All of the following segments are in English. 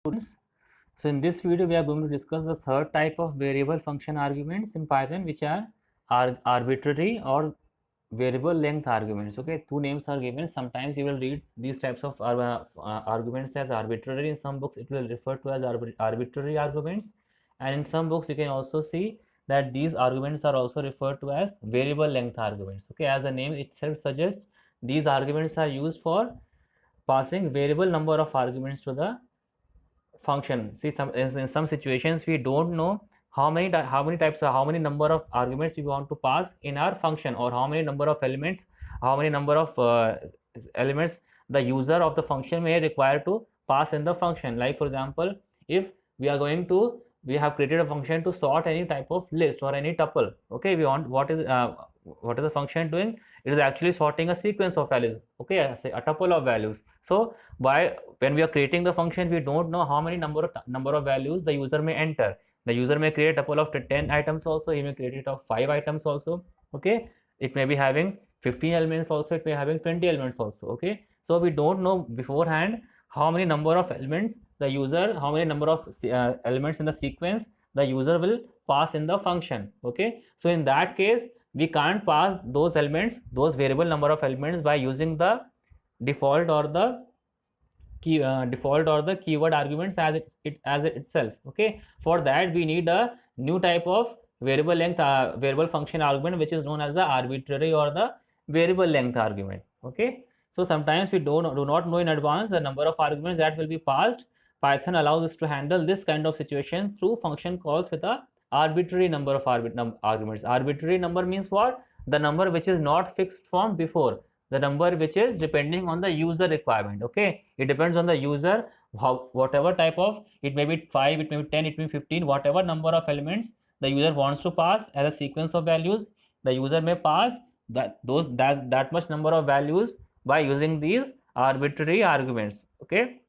Students, so in this video we are going to discuss the third type of variable function arguments in Python, which are arbitrary or variable length arguments. Okay, two names are given. Sometimes you will read these types of arguments as arbitrary. In some books it will refer to as arbitrary arguments, and in some books you can also see that these arguments are also referred to as variable length arguments. Okay, as the name itself suggests, these arguments are used for passing variable number of arguments to the function. See, in some situations we don't know how many number of arguments we want to pass in our function, or how many number of elements, how many number of elements the user of the function may require to pass in the function. Like for example, if we have created a function to sort any type of list or any tuple. Okay, we want what is the function doing? It is actually sorting a sequence of values. Okay, say a tuple of values. So when we are creating the function, we don't know how many number of values the user may enter. The user may create a tuple of 10 items also. He may create it of 5 items also. Okay, it may be having 15 elements also. It may having 20 elements also. Okay, so we don't know beforehand how many number of elements the user, how many number of elements in the sequence the user will pass in the function. Okay, so in that case we can't pass those elements, those variable number of elements, by using the default or the keyword arguments as it itself. Okay, for that we need a new type of variable function argument, which is known as the arbitrary or the variable length argument. Okay, so sometimes we do not know in advance the number of arguments that will be passed. Python allows us to handle this kind of situation through function calls with a arbitrary number of arguments. Arbitrary number means what? The number which is not fixed from before, the number which is depending on the user requirement. Okay, it depends on the user, whatever type of, it may be 5, it may be 10, it may be 15, whatever number of elements the user wants to pass as a sequence of values, the user may pass that much number of values by using these arbitrary arguments. Okay,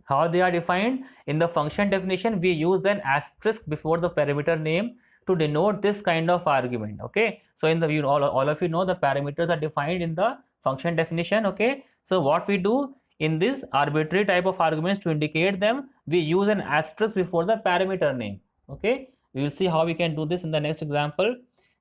how they are defined? In the function definition, we use an asterisk before the parameter name to denote this kind of argument. Okay, so in the all of you know the parameters are defined in the function definition. Okay, so what we do in this arbitrary type of arguments, to indicate them, we use an asterisk before the parameter name. Okay, we will see how we can do this in the next example.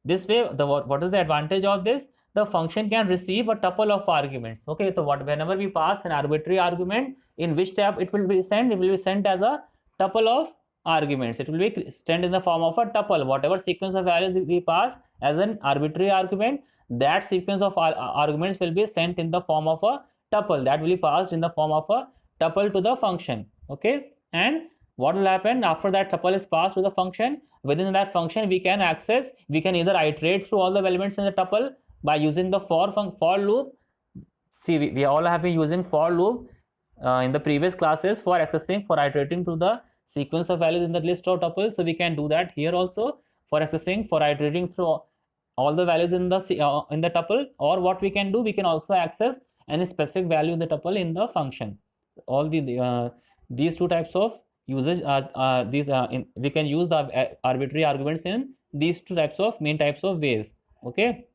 This way, what is the advantage of this? The function can receive a tuple of arguments. Okay, so whenever we pass an arbitrary argument, in which tab it will be sent? It will be sent as a tuple of arguments. It will be sent in the form of a tuple. Whatever sequence of values we pass as an arbitrary argument, that sequence of arguments will be sent in the form of a tuple, that will be passed in the form of a tuple to the function. Okay, and what will happen after that tuple is passed to the function? Within that function we can either iterate through all the elements in the tuple by using the for loop. See, we all have been using for loop in the previous classes for iterating through the sequence of values in the list of tuples. So we can do that here also for iterating through all the values in the tuple. Or what we can do, we can also access any specific value in the tuple in the function. All these two types of usage are we can use the arbitrary arguments in these two main types of ways. Okay,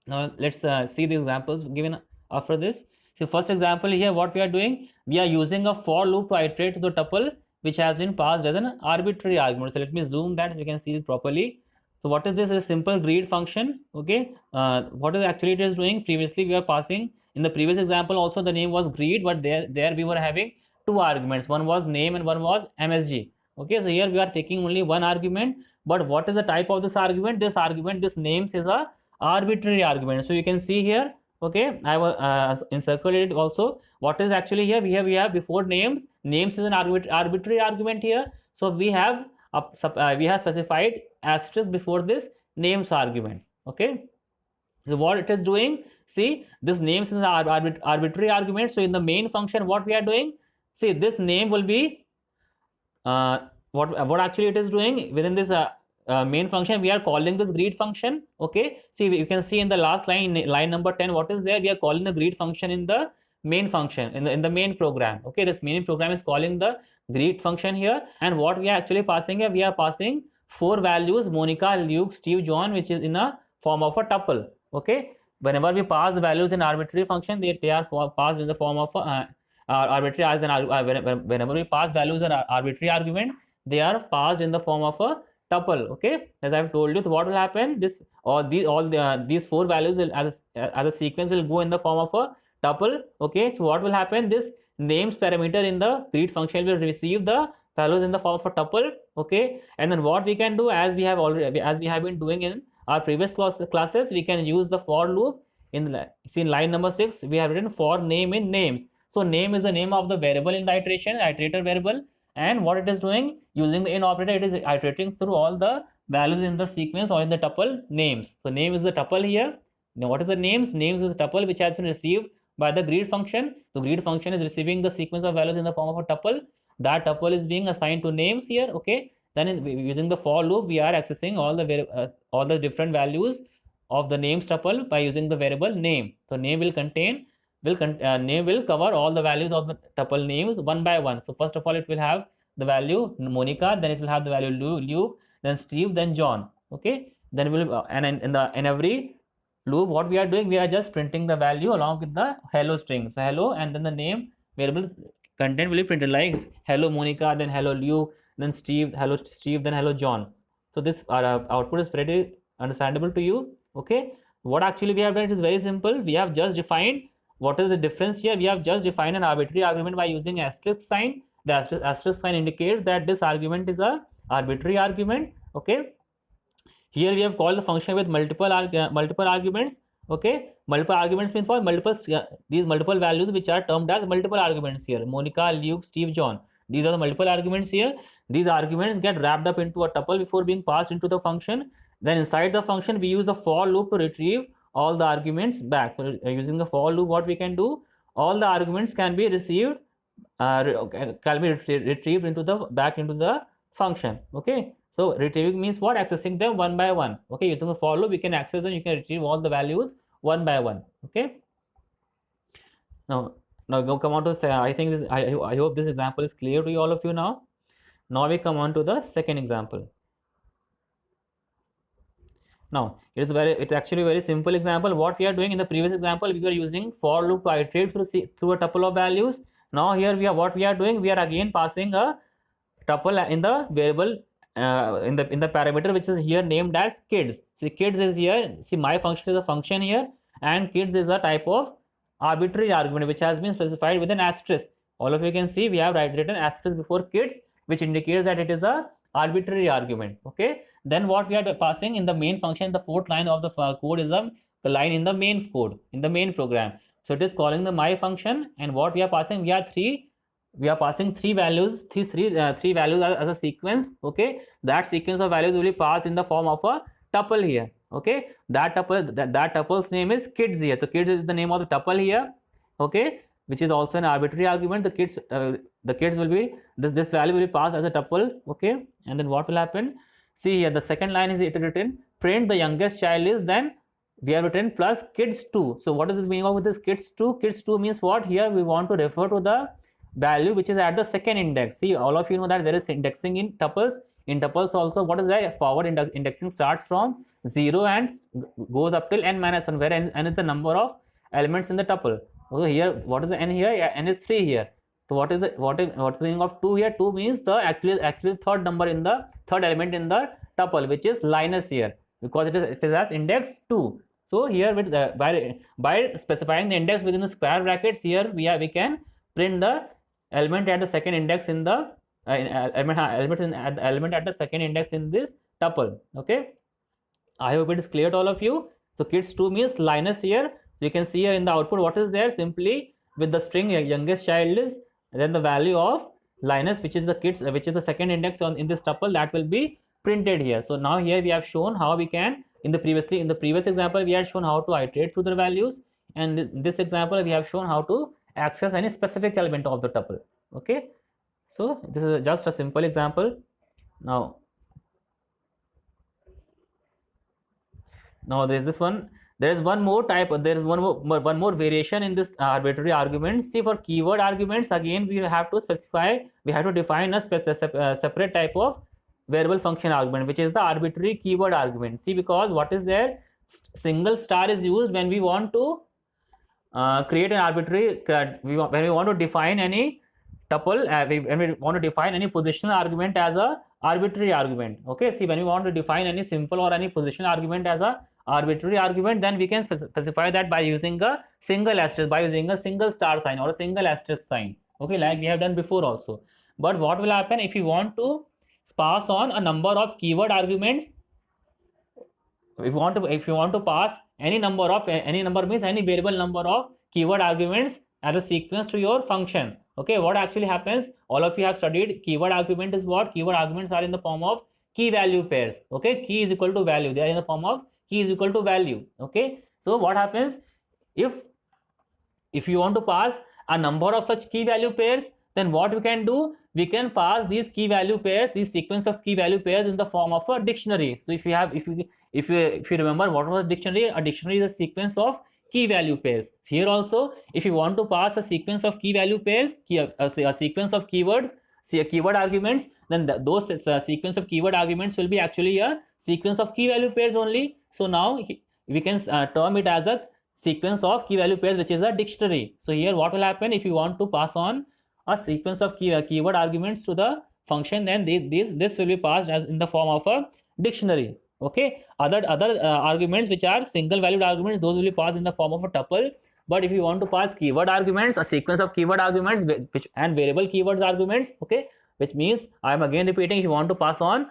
now let's see the examples given after this. So first example here, what we are doing, we are using a for loop to iterate to the tuple which has been passed as an arbitrary argument. So let me zoom that so you can see it properly. So what is this? A simple greet function. Okay, what is actually it is doing? Previously we were passing, in the previous example also the name was greet, but there we were having two arguments. One was name and one was msg. Okay, so here we are taking only one argument. But what is the type of this argument? This names is a arbitrary argument. So you can see here. Okay, I will encircle it also. What is actually here? We have before names is an arbitrary argument here. So we have specified asterisk before this names argument. Okay, so what it is doing, see, this names is an arbitrary argument. So in the main function, what we are doing, see, this name will be what actually it is doing within this main function. We are calling this greet function. Okay, see, you can see in the last line number 10, what is there? We are calling the greet function in the main function, in the main program. Okay, this main program is calling the greet function here. And what we are actually passing here, we are passing 4 values: Monica, Luke, Steve, John, which is in a form of a tuple. Okay, whenever we pass the values in arbitrary function, they are passed in the form of arbitrary as whenever we pass values an arbitrary argument, they are passed in the form of a tuple. Okay, as I've told you, so what will happen, this or these four values will, as a sequence, will go in the form of a tuple. Okay, so what will happen, this names parameter in the greet function will receive the values in the form of a tuple. Okay, and then what we can do, as we have been doing in our previous classes, we can use the for loop. See in line number 6 we have written for name in names. So name is the name of the variable in the iterator variable, and what it is doing, using the in operator, it is iterating through all the values in the sequence or in the tuple names. So name is the tuple here. Now what is the names? Names is the tuple which has been received by the greet function. The greet function is receiving the sequence of values in the form of a tuple. That tuple is being assigned to names here. Okay, then using the for loop we are accessing all the different values of the names tuple by using the variable name. So name will name will cover all the values of the tuple names one by one. So first of all, it will have the value Monica, then it will have the value Luke, then Steve, then John. Okay, then we'll and in every loop, what we are doing, we are just printing the value along with the hello string. So hello, and then the name variable content will be printed like hello Monica, then hello Luke, then Steve, hello Steve, then hello John. So this output is pretty understandable to you. Okay, what actually we have done, it is very simple. We have just defined what is the difference here. We have just defined an arbitrary argument by using asterisk sign. The asterisk sign indicates that this argument is a arbitrary argument. Okay, here we have called the function with multiple arguments. Okay, multiple arguments means for these multiple values which are termed as multiple arguments here. Monica, Luke, Steve, John. These are the multiple arguments here. These arguments get wrapped up into a tuple before being passed into the function. Then inside the function we use the for loop to retrieve all the arguments back. So using the for loop, what we can do, all the arguments can be received, can be retrieved into the back into the function. Okay, so retrieving means what, accessing them one by one. Okay, using the for loop we can access them, you can retrieve all the values one by one. Okay, now come on to say, I think this, I hope this example is clear to you, all of you. Now we come on to the second example. Now it's actually a very simple example. What we are doing in the previous example, we were using for loop to iterate through a tuple of values. Now here what we are doing, we are again passing a tuple in the variable in the parameter which is here named as kids. See, kids is here. See, my function is a function here, and kids is a type of arbitrary argument which has been specified with an asterisk. All of you can see we have written asterisk before kids, which indicates that it is a arbitrary argument. Okay, then what we are passing in the main function, the fourth line of the code is the line in the main code, in the main program. So it is calling the my function, and what we are passing, we are passing three values, three values as a sequence. Okay, that sequence of values will be passed in the form of a tuple here. Okay, that tuple's name is kids here. So kids is the name of the tuple here. Okay, which is also an arbitrary argument. The kids will be this value will be passed as a tuple. Okay, and then what will happen? See here, the second line is written print the youngest child is, then we have written plus kids 2. So what is the meaning of this kids 2? Kids 2 means what? Here we want to refer to the value which is at the second index. See, all of you know that there is indexing in tuples. In tuples also, what is that? Forward indexing starts from 0 and goes up till n-1, where n is the number of elements in the tuple. So here, what is the n here? Yeah, n is 3 here. So what is the meaning of 2 here? 2 means the actually third number in the third element in the tuple, which is Linus here, because it is as index 2. So here with by specifying the index within the square brackets, here we can print the element at the second index in the element at the second index in this tuple. Okay, I hope it is clear to all of you. So kids 2 means Linus here. So you can see here in the output what is there, simply with the string youngest child is, then the value of Linus, which is the kids, which is the second index in this tuple, that will be printed here. So now here we have shown how we can, in the previous example we had shown how to iterate through the values, and in this example we have shown how to access any specific element of the tuple. Okay, so this is just a simple example. Now there is this one. There is one more type. There is one more variation in this arbitrary argument. See, for keyword arguments, again we have to specify. We have to define a separate type of variable function argument, which is the arbitrary keyword argument. See, because what is there? Single star is used when we want to create an arbitrary, when we want to define any tuple, when we want to define any positional argument as a arbitrary argument. Okay, see, when we want to define any simple or any positional argument as a arbitrary argument, then we can specify that by using a single asterisk, by using a single star sign or a single asterisk sign. Okay, like we have done before also. But what will happen if you want to pass on a number of keyword arguments? If you want to pass any number means any variable number of keyword arguments as a sequence to your function. Okay, what actually happens, all of you have studied keyword argument is what? Keyword arguments are in the form of key value pairs. Okay, key is equal to value, they are in the form of key is equal to value. Okay, so what happens if you want to pass a number of such key value pairs, then what we can do, we can pass these key value pairs, these sequence of key value pairs in the form of a dictionary. So if you remember what was dictionary, a dictionary is a sequence of key value pairs. Here also, if you want to pass a sequence of key value pairs, a sequence of keywords, see a keyword arguments, then those sequence of keyword arguments will be actually a sequence of key value pairs only. So now we can term it as a sequence of key value pairs, which is a dictionary. So here what will happen, if you want to pass on a sequence of keyword arguments to the function, then this will be passed as in the form of a dictionary. Okay, other arguments which are single valued arguments, those will be passed in the form of a tuple. But if you want to pass keyword arguments, a sequence of keyword arguments which and variable keywords arguments, okay, which means I am again repeating, if you want to pass on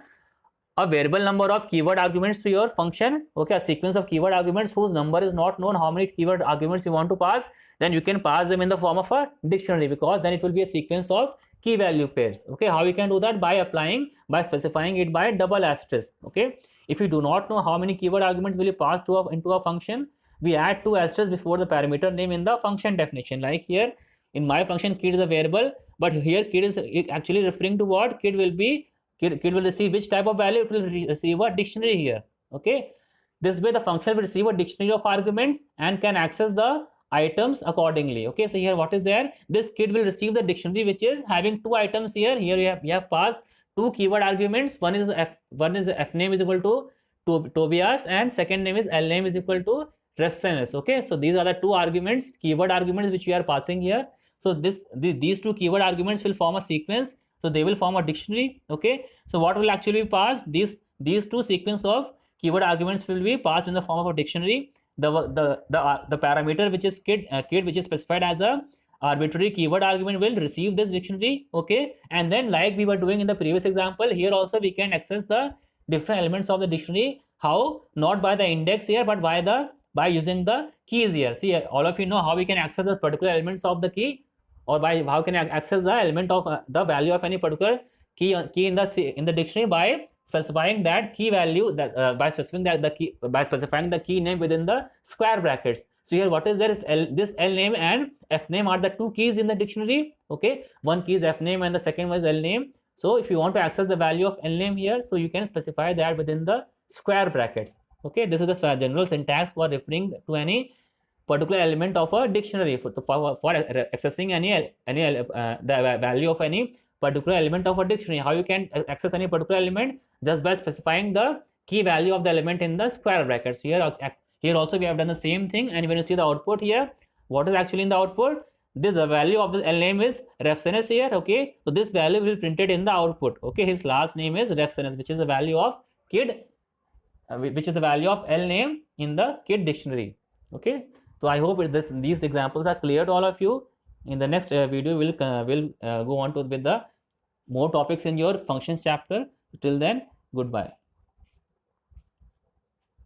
a variable number of keyword arguments to your function, okay, a sequence of keyword arguments whose number is not known, how many keyword arguments you want to pass, then you can pass them in the form of a dictionary, because then it will be a sequence of key value pairs. Okay, how we can do that? By specifying it by double asterisk. Okay, if you do not know how many keyword arguments will you pass into a function, we add 2 asterisks before the parameter name in the function definition. Like here in my function, kid is a variable, but here kid is actually referring to what? Kid will receive which type of value? It will receive a dictionary here. Okay, this way the function will receive a dictionary of arguments and can access the items accordingly. Okay, so here what is there? This kid will receive the dictionary which is having 2 items here. Here we have passed 2 keyword arguments. One is f name is equal to Tobias, and second name is L name is equal to Refsenes. Okay, so these are the 2 arguments, keyword arguments, which we are passing here. So these 2 keyword arguments will form a sequence, so they will form a dictionary. Okay, so what will actually be passed? These 2 sequence of keyword arguments will be passed in the form of a dictionary. The parameter which is kid which is specified as a arbitrary keyword argument will receive this dictionary. Okay, and then like we were doing in the previous example, here also we can access the different elements of the dictionary. How? Not by the index here, but by using the keys here. See, all of you know how we can access the particular elements of the key, or by how can I access the element of the value of any particular key in the dictionary by specifying that key value, that by specifying the key name within the square brackets. So here what is there is this L name and F name are the 2 keys in the dictionary. Okay, one key is F name and the second one is L name. So if you want to access the value of L name here, so you can specify that within the square brackets. Okay, this is the general syntax for referring to any particular element of a dictionary for accessing the value of any particular element of a dictionary. How you can access any particular element? Just by specifying the key value of the element in the square brackets. Here also we have done the same thing, and when you see the output here, what is actually in the output? The value of the L name is Refsenes here. Okay, so this value will be printed in the output. Okay, his last name is Refsenes, which is the value of kid, which is the value of L name in the kid dictionary. Okay, so I hope these examples are clear to all of you. In the next video, we'll go on with the more topics in your functions chapter. Till then, goodbye.